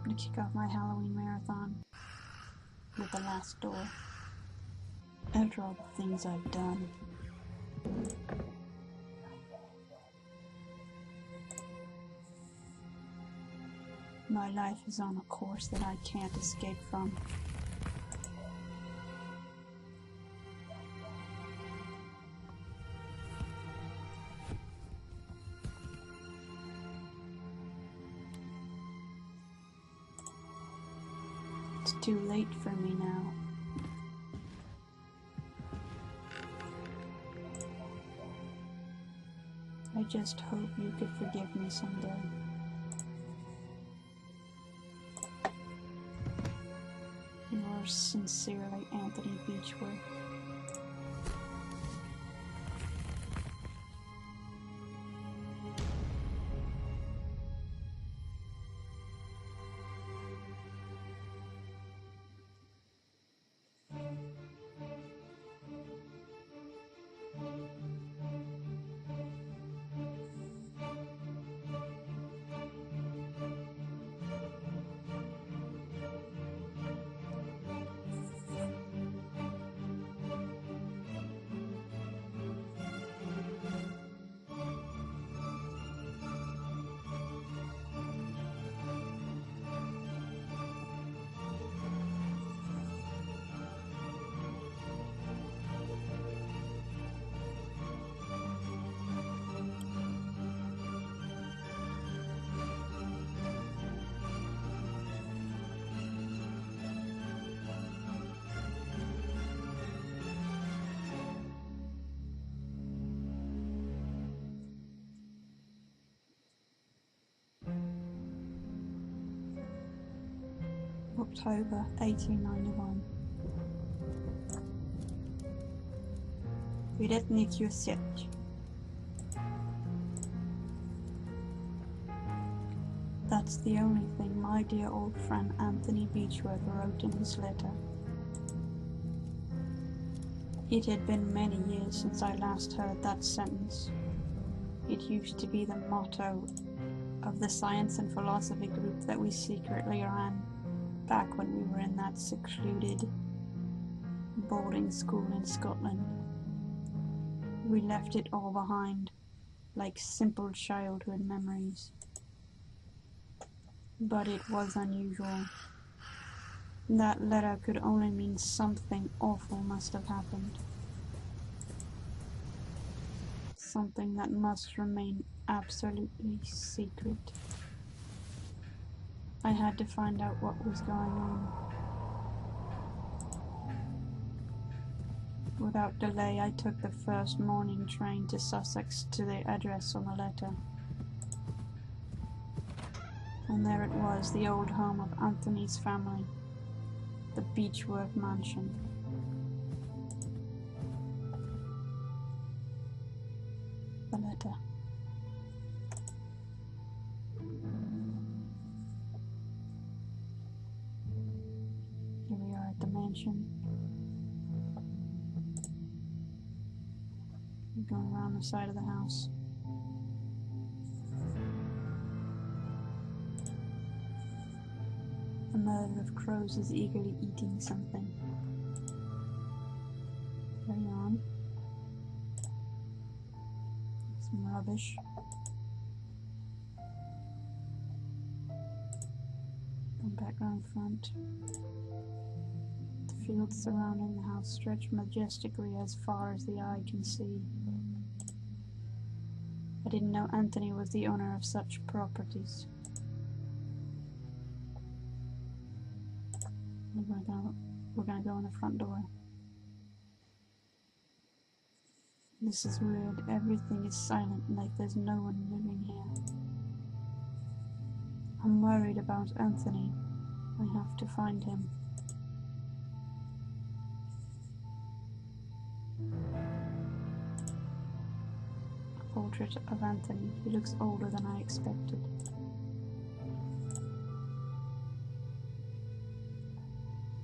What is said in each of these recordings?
gonna kick off my Halloween marathon with the last door. After all the things I've done. My life is on a course that I can't escape from. It's too late for me now. I just hope you could forgive me someday. Yours sincerely, Anthony Beechworth. October 1891. Wyretnik Józef. That's the only thing my dear old friend Anthony Beechworth wrote in his letter. It had been many years since I last heard that sentence. It used to be the motto of the science and philosophy group that we secretly ran back when we were in that secluded boarding school in Scotland. We left it all behind, like simple childhood memories. But it was unusual. That letter could only mean something awful must have happened. Something that must remain absolutely secret. I had to find out what was going on. Without delay, I took the first morning train to Sussex to the address on the letter. And there it was, the old home of Anthony's family, the Beechworth mansion. The letter. Here we are at the mansion. We're going around the side of the house. A murder of crows is eagerly eating something. Carry on. Some rubbish. And background front. The fields surrounding the house stretch majestically as far as the eye can see. I didn't know Anthony was the owner of such properties. We're gonna go in the front door. This is weird. Everything is silent, like there's no one living here. I'm worried about Anthony. I have to find him. A portrait of Anthony. He looks older than I expected.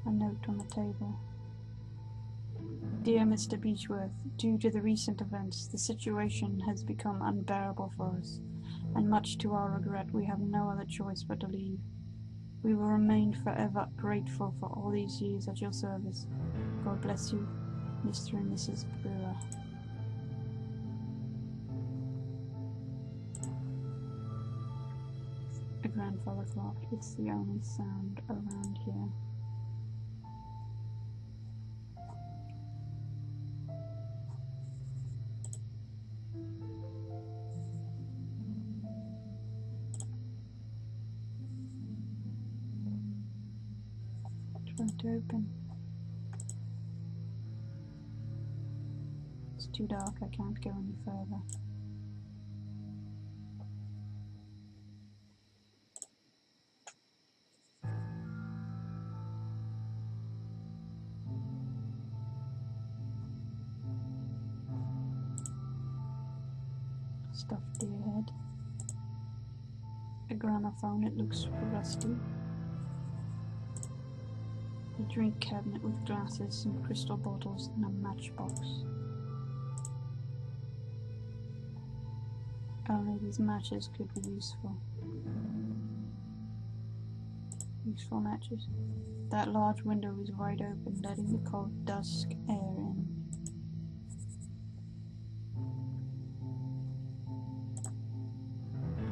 A note on the table. Dear Mr. Beechworth, due to the recent events, the situation has become unbearable for us, and much to our regret, we have no other choice but to leave. We will remain forever grateful for all these years at your service. God bless you, Mr. and Mrs. Brewer. A grandfather clock. It's the only sound around here. Trying to open. It's too dark, I can't go any further. Stuffed deer head. A gramophone, it looks rusty. A drink cabinet with glasses, some crystal bottles, and a matchbox. Only these matches could be useful. Useful matches. That large window is wide open, letting the cold dusk air in.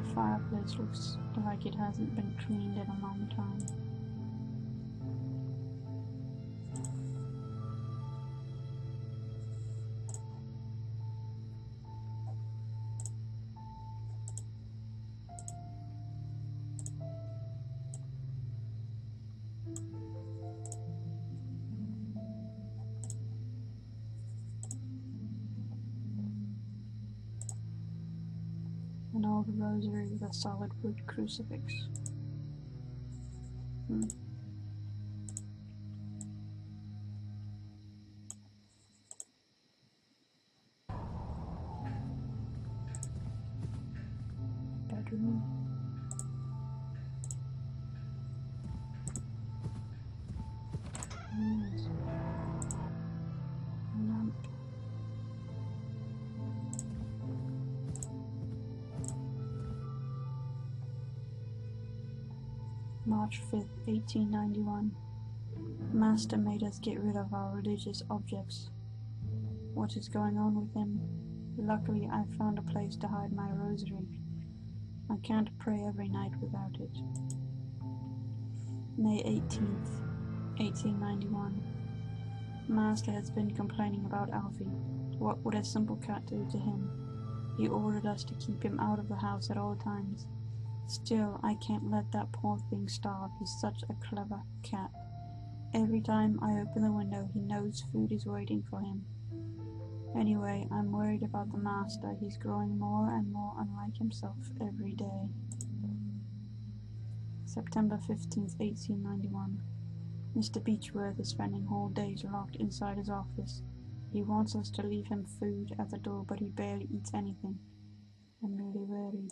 The fireplace looks like it hasn't been cleaned in a long time. An old rosary with a solid wood crucifix. Bedroom. Yes. Lamp. March 5th, 1891. Master made us get rid of our religious objects. What is going on with him? Luckily, I found a place to hide my rosary. I can't pray every night without it. May 18th, 1891. Master has been complaining about Alfie. What would a simple cat do to him? He ordered us to keep him out of the house at all times. Still, I can't let that poor thing starve. He's such a clever cat. Every time I open the window, he knows food is waiting for him. Anyway, I'm worried about the master. He's growing more and more unlike himself every day. September 15th, 1891. Mr. Beechworth is spending whole days locked inside his office. He wants us to leave him food at the door, but he barely eats anything. I'm really worried.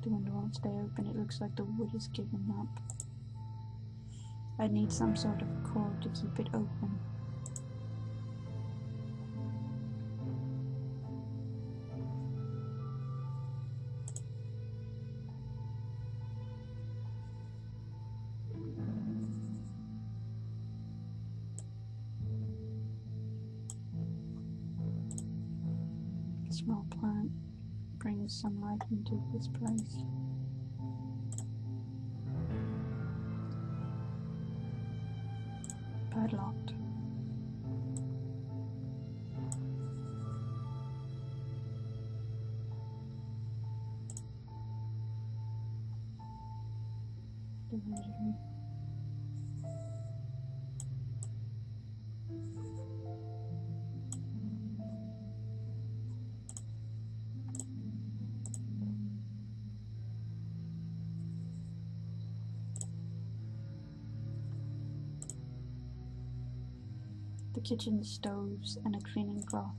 The window won't stay open. It looks like the wood is giving up. I need some sort of cord to keep it open. A small plant brings some life into this place. Padlocked. The rosary. The kitchen stoves and a cleaning cloth.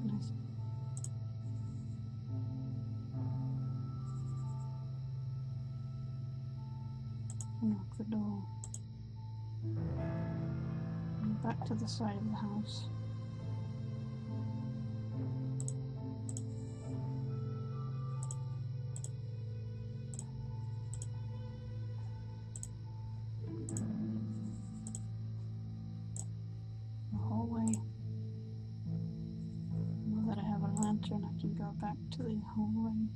Nice. Unlock the door. And back to the side of the house. The hallway. Now that I have a lantern, I can go back to the hallway.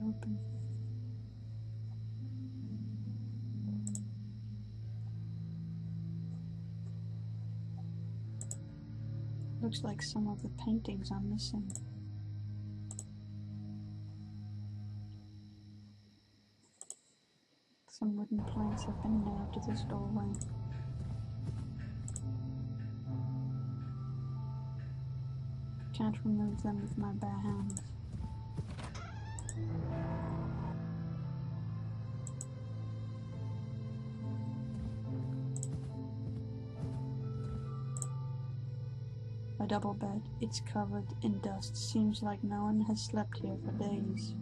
Open. Looks like some of the paintings are missing. Some wooden planks have been nailed to this doorway. Can't remove them with my bare hands. A double bed. It's covered in dust. Seems like no one has slept here for days.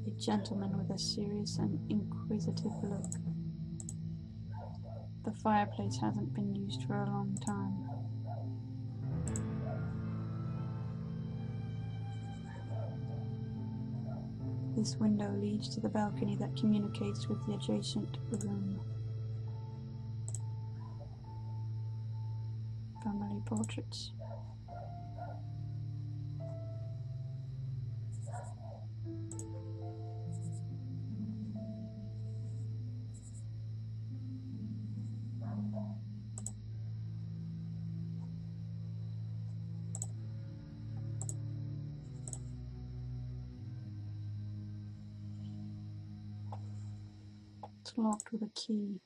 A gentleman with a serious and inquisitive look. The fireplace hasn't been used for a long time. This window leads to the balcony that communicates with the adjacent room. Family portraits. It's locked with a key.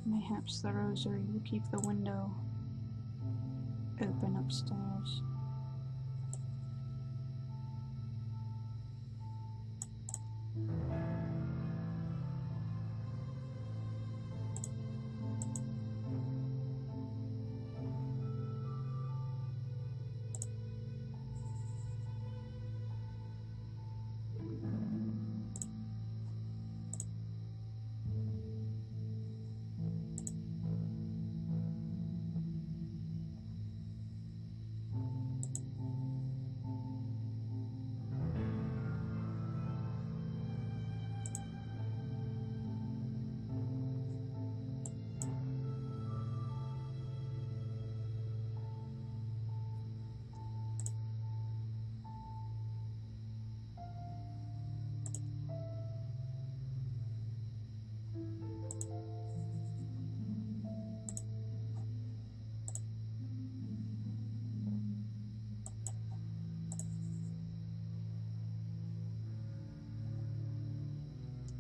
Mayhaps the rosary will keep the window open upstairs.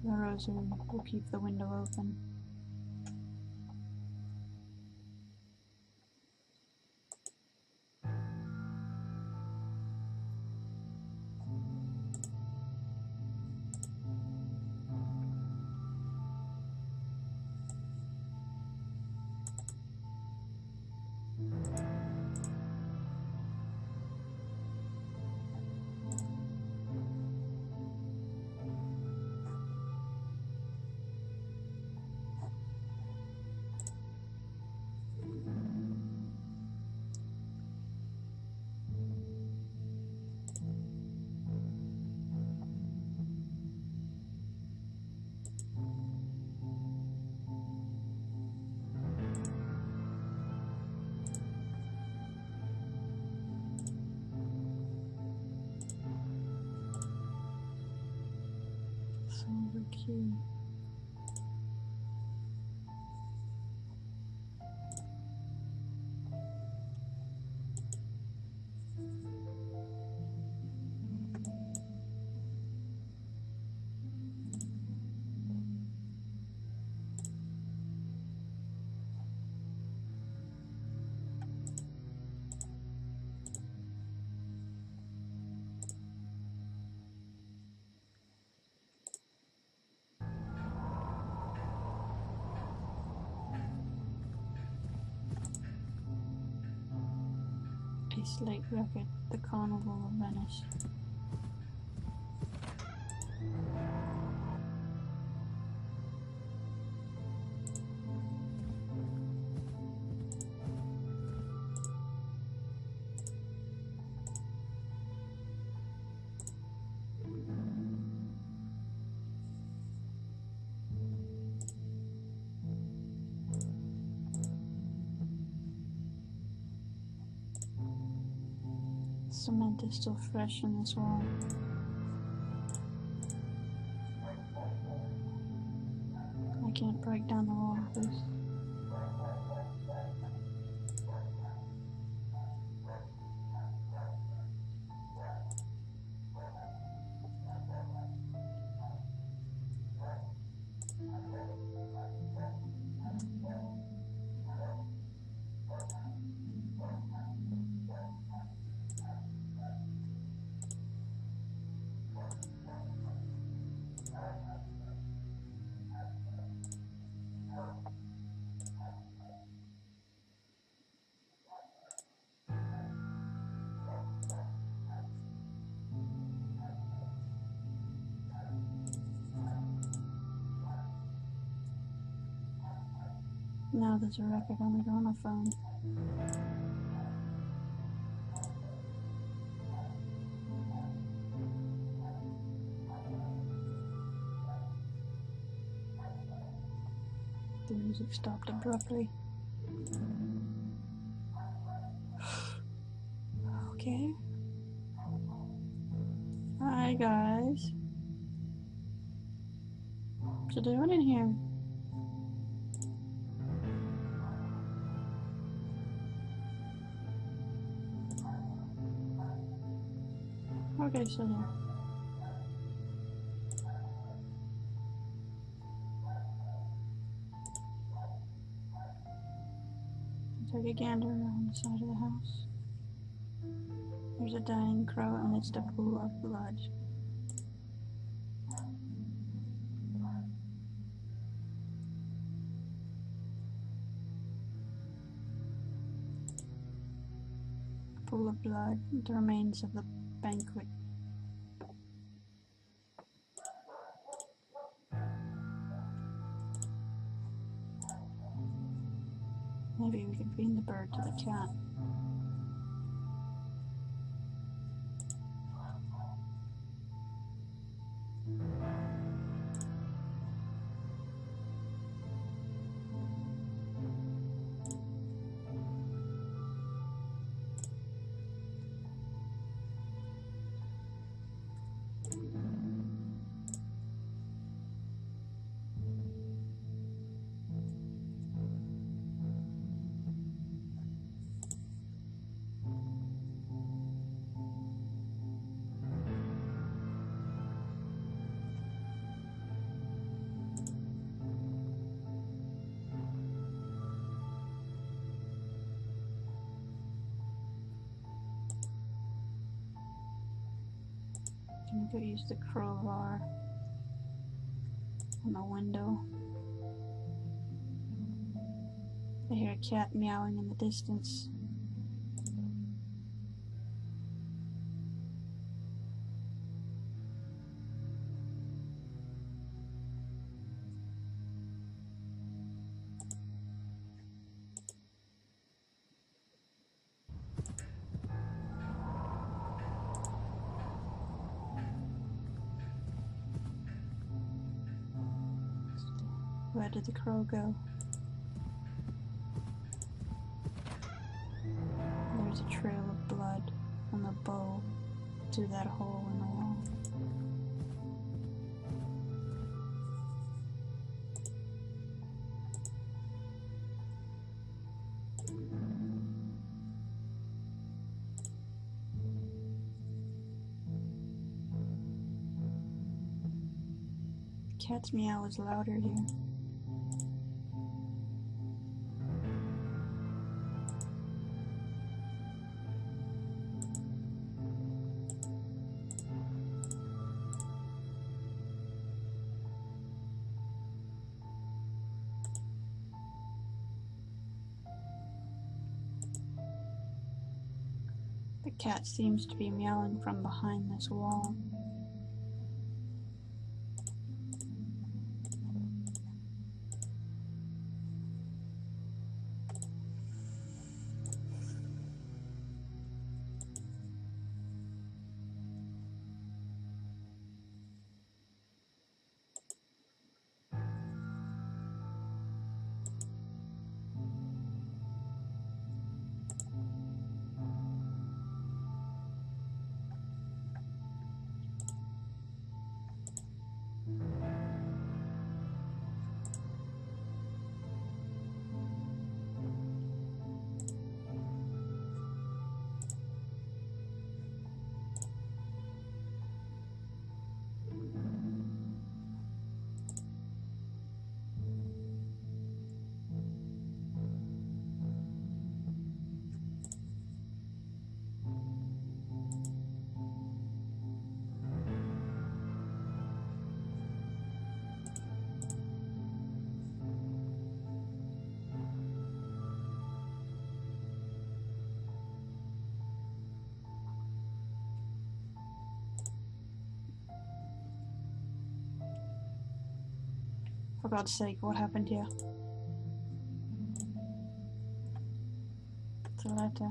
The rosary will keep the window open. Silver key. A slate record, the Carnival of Venice. Cement is still fresh in this wall. I can't break down the wall with this. Now there's a record on the gramophone. The music stopped abruptly. Okay. Hi guys. What you doing in here? Okay, so there. Take a gander around the side of the house. There's a dying crow amidst a pool of blood. A pool of blood, the remains of the banquet. Maybe we could feed the bird to the cat. Can we go use the crowbar on the window? I hear a cat meowing in the distance. Where did the crow go? There's a trail of blood from the bow to that hole in the wall. The cat's meow is louder here. The cat seems to be meowing from behind this wall. For God's sake, what happened here? It's a letter.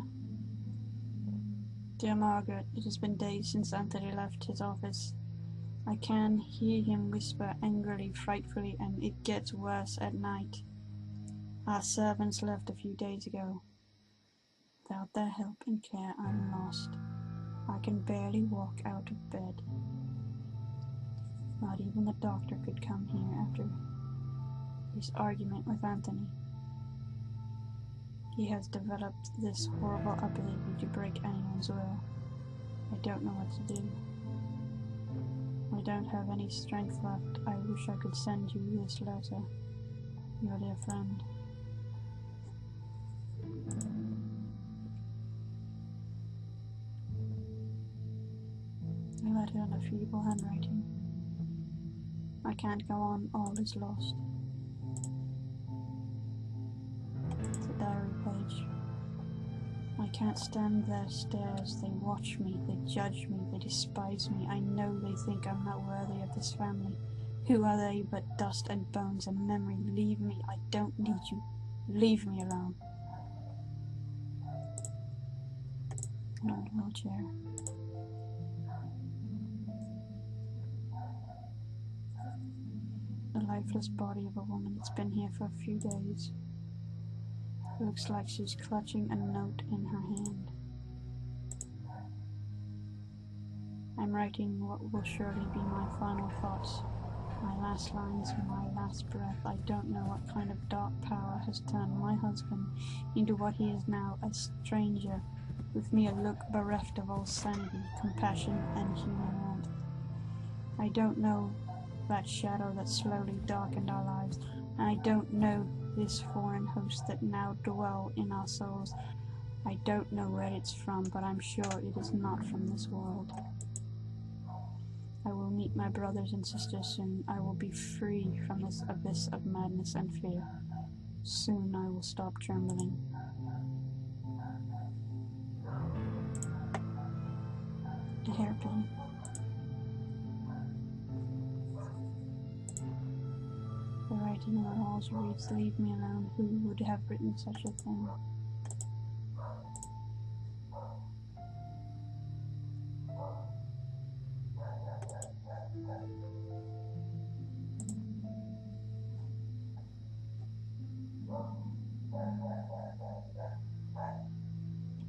Dear Margaret, it has been days since Anthony left his office. I can hear him whisper angrily, frightfully, and it gets worse at night. Our servants left a few days ago. Without their help and care, I'm lost. I can barely walk out of bed. Not even the doctor could come here after his argument with Anthony. He has developed this horrible ability to break anyone's will. I don't know what to do. I don't have any strength left. I wish I could send you this letter. Your dear friend. A letter in a feeble handwriting. I can't go on, all is lost. It's a diary page. I can't stand their stares. They watch me, they judge me, they despise me. I know they think I'm not worthy of this family. Who are they but dust and bones and memory? Leave me, I don't need you. Leave me alone. In a little chair. The lifeless body of a woman. It's been here for a few days. Looks like she's clutching a note in her hand. I'm writing what will surely be my final thoughts. My last lines, my last breath. I don't know what kind of dark power has turned my husband into what he is now, a stranger, with me a look bereft of all sanity, compassion, and human warmth. I don't know that shadow that slowly darkened our lives, and I don't know this foreign host that now dwell in our souls. I don't know where it's from, but I'm sure it is not from this world. I will meet my brothers and sisters soon. I will be free from this abyss of madness and fear. Soon I will stop trembling. A hairpin. The writing on the walls reads, "Leave me alone." Who would have written such a thing?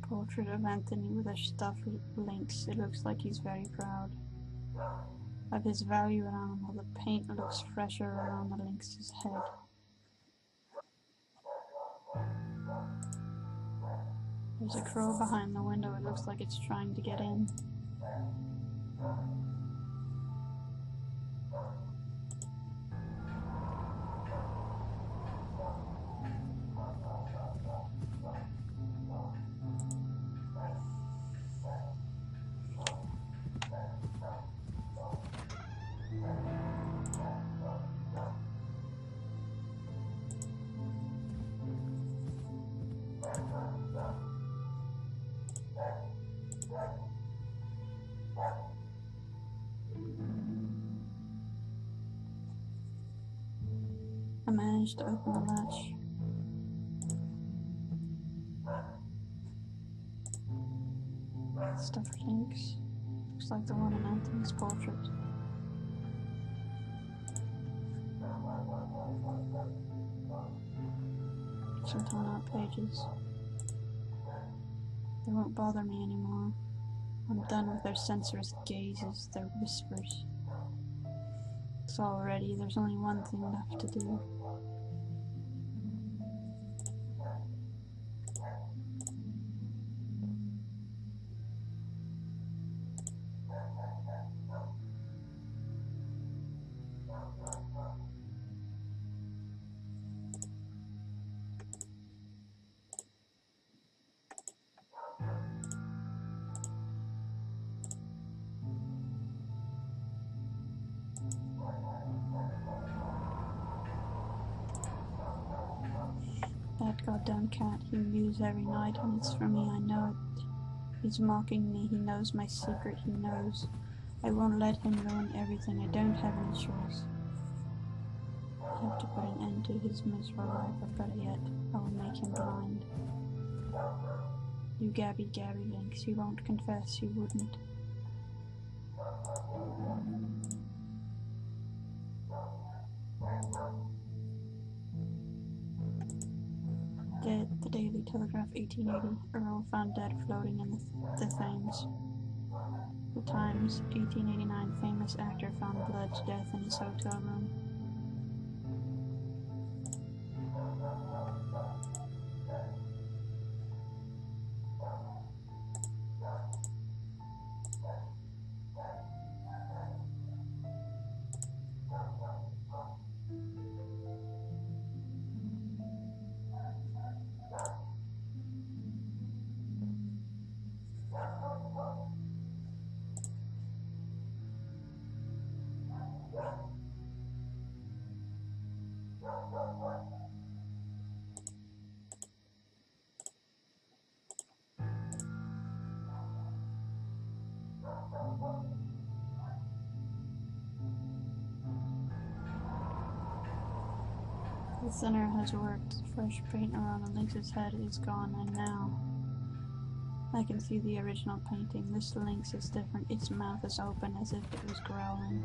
A portrait of Anthony with a stuffed lynx. It looks like he's very proud of his valued animal. The paint looks fresher around the lynx's head. There's a crow behind the window. It looks like it's trying to get in. managed to open the latch. Stuffed links. Looks like the one in Anthony's portrait. Some torn out pages. They won't bother me anymore. I'm done with their sensuous gazes, their whispers. It's all ready, there's only one thing left to do. That goddamn cat, he mews every night and it's for me, I know it. He's mocking me, he knows my secret, he knows. I won't let him ruin everything, I don't have any choice. I have to put an end to his miserable life, or better yet, I will make him blind. You Gabby Links, you won't confess, you wouldn't. The Daily Telegraph, 1880. Earl found dead floating in the Thames. The Times, 1889. Famous actor found blood to death in his hotel room. The thinner has worked, fresh paint around the lynx's head is gone, and now I can see the original painting. This lynx is different, its mouth is open as if it was growling.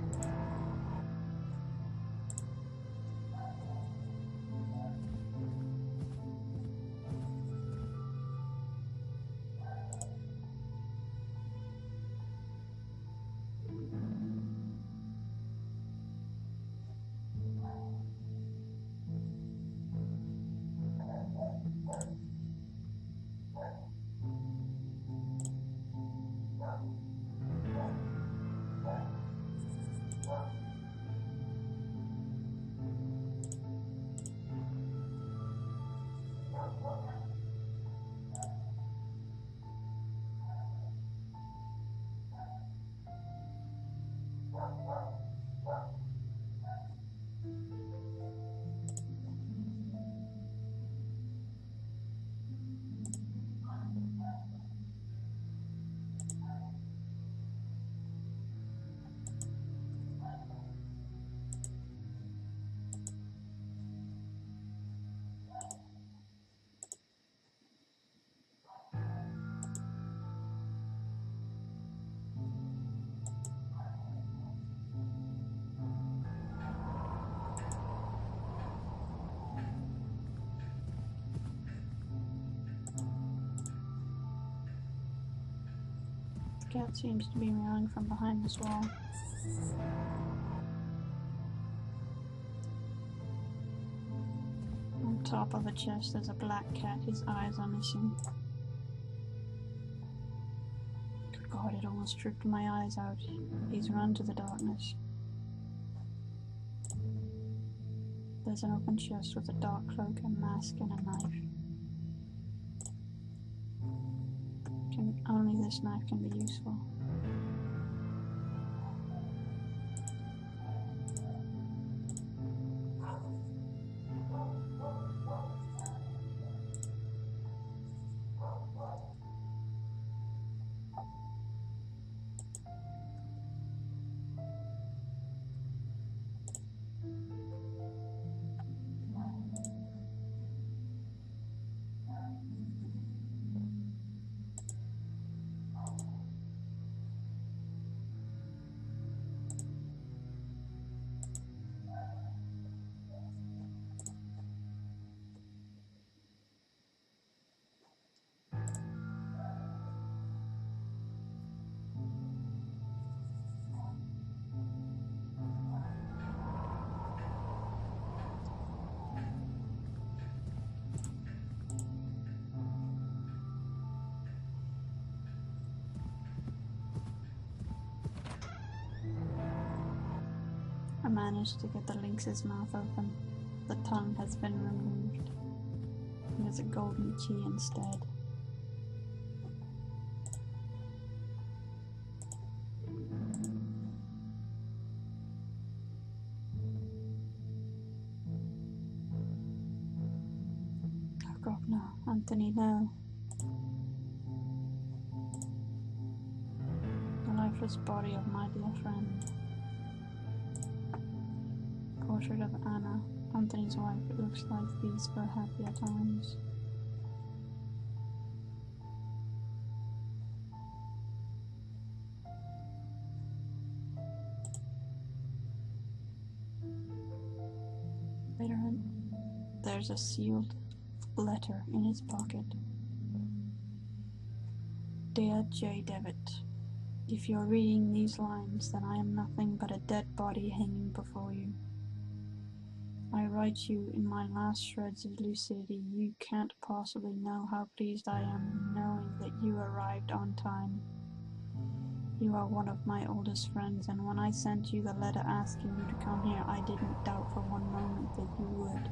The cat seems to be meowing from behind this wall. On top of a chest there's a black cat, his eyes are missing. Good God, it almost tripped my eyes out. He's run to the darkness. There's an open chest with a dark cloak, a mask, and a knife. Only this knife can be useful. I managed to get the lynx's mouth open. The tongue has been removed. There's a golden key instead. Oh God, no. Anthony, no. The lifeless body of my dear friend. Portrait of Anna, Anthony's wife. It looks like these were happier times. Later on, there's a sealed letter in his pocket. Dear J. Devitt, if you're reading these lines, then I am nothing but a dead body hanging before you. I write you in my last shreds of lucidity. You can't possibly know how pleased I am knowing that you arrived on time. You are one of my oldest friends, and when I sent you the letter asking you to come here, I didn't doubt for one moment that you would.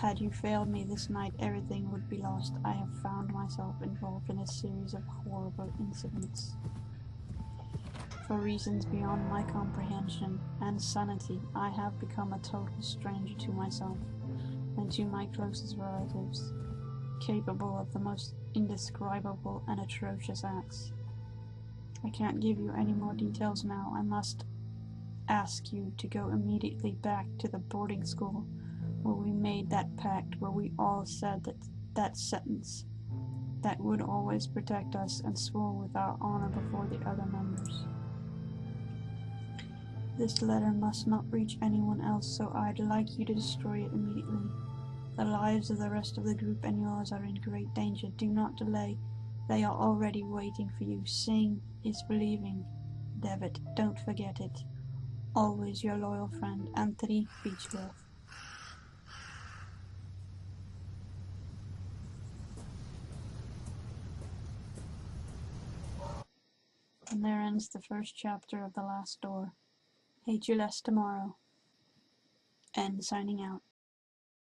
Had you failed me this night, everything would be lost. I have found myself involved in a series of horrible incidents. For reasons beyond my comprehension and sanity, I have become a total stranger to myself and to my closest relatives, capable of the most indescribable and atrocious acts. I can't give you any more details now. I must ask you to go immediately back to the boarding school where we made that pact, where we all said that sentence that would always protect us and swore with our honor before the other members. This letter must not reach anyone else, so I'd like you to destroy it immediately. The lives of the rest of the group and yours are in great danger. Do not delay. They are already waiting for you. Seeing is believing. Devitt, don't forget it. Always your loyal friend, Anthony Beechworth. And there ends the first chapter of The Last Door. Hate You Less Tomorrow. N signing out.